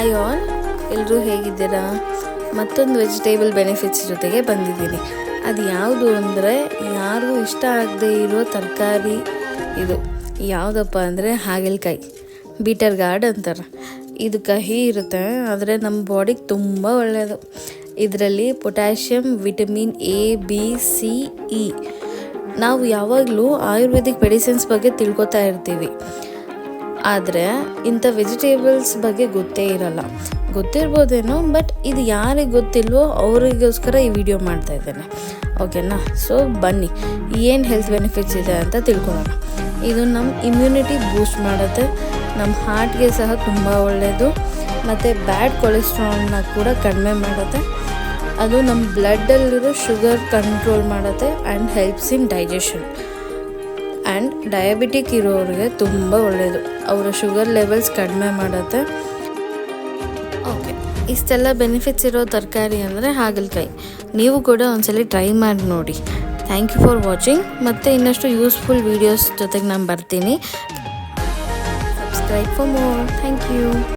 Hi all, ಎಲ್ಲರೂ ಹೇಗಿದ್ದೀರಾ? ಮತ್ತೊಂದು ವೆಜಿಟೇಬಲ್ ಬೆನಿಫಿಟ್ಸ್ ಜೊತೆಗೆ ಬಂದಿದ್ದೀನಿ. ಅದು ಯಾವುದು ಅಂದರೆ, ಯಾರಿಗೂ ಇಷ್ಟ ಆಗದೆ ಇರೋ ತರಕಾರಿ ಇದು. ಯಾವುದಪ್ಪ ಅಂದರೆ ಹಾಗಲಕಾಯಿ, ಬೀಟರ್ ಗಾರ್ಡ್ ಅಂತಾರೆ. ಇದು ಕಹಿ ಇರುತ್ತೆ, ಆದರೆ ನಮ್ಮ ಬಾಡಿಗೆ ತುಂಬ ಒಳ್ಳೆಯದು. ಇದರಲ್ಲಿ potassium, vitamin A, B, C, E. ನಾವು ಯಾವಾಗಲೂ ಆಯುರ್ವೇದಿಕ್ ಮೆಡಿಸಿನ್ಸ್ ಬಗ್ಗೆ ತಿಳ್ಕೊತಾ ಇರ್ತೀವಿ, ಆದರೆ ಇಂಥ ವೆಜಿಟೇಬಲ್ಸ್ ಬಗ್ಗೆ ಗೊತ್ತೇ ಇರಲ್ಲ. ಗೊತ್ತಿರ್ಬೋದೇನೋ, ಬಟ್ ಇದು ಯಾರಿಗೆ ಗೊತ್ತಿಲ್ವೋ ಅವರಿಗೋಸ್ಕರ ಈ ವಿಡಿಯೋ ಮಾಡ್ತಾ ಇದ್ದೇನೆ, ಓಕೆನಾ? ಸೊ ಬನ್ನಿ, ಏನು ಹೆಲ್ತ್ ಬೆನಿಫಿಟ್ಸ್ ಇದೆ ಅಂತ ತಿಳ್ಕೊಳ್ಳೋಣ. ಇದು ನಮ್ಮ ಇಮ್ಯುನಿಟಿ ಬೂಸ್ಟ್ ಮಾಡುತ್ತೆ, ನಮ್ಮ ಹಾರ್ಟ್ಗೆ ಸಹ ತುಂಬ ಒಳ್ಳೆಯದು, ಮತ್ತು ಬ್ಯಾಡ್ ಕೊಲೆಸ್ಟ್ರಾಲ್ನ ಕೂಡ ಕಡಿಮೆ ಮಾಡುತ್ತೆ. ಅದು ನಮ್ಮ ಬ್ಲಡ್ಡಲ್ಲಿರೋ ಶುಗರ್ ಕಂಟ್ರೋಲ್ ಮಾಡುತ್ತೆ and helps in digestion. And diabetic ಇರೋರಿಗೆ ತುಂಬ ಒಳ್ಳೆಯದು, ಅವರ ಶುಗರ್ ಲೆವೆಲ್ಸ್ ಕಡಿಮೆ ಮಾಡುತ್ತೆ. ಓಕೆ, ಇಷ್ಟೆಲ್ಲ ಬೆನಿಫಿಟ್ಸ್ ಇರೋ ತರಕಾರಿ ಅಂದರೆ ಹಾಗಲಕಾಯಿ. ನೀವು ಕೂಡ ಒಂದ್ಸಲ ಟ್ರೈ ಮಾಡಿ ನೋಡಿ. Thank you for watching. ಮತ್ತು ಇನ್ನಷ್ಟು ಯೂಸ್ಫುಲ್ ವೀಡಿಯೋಸ್ ಜೊತೆಗೆ ನಾನು ಬರ್ತೀನಿ. Subscribe for more. Thank you.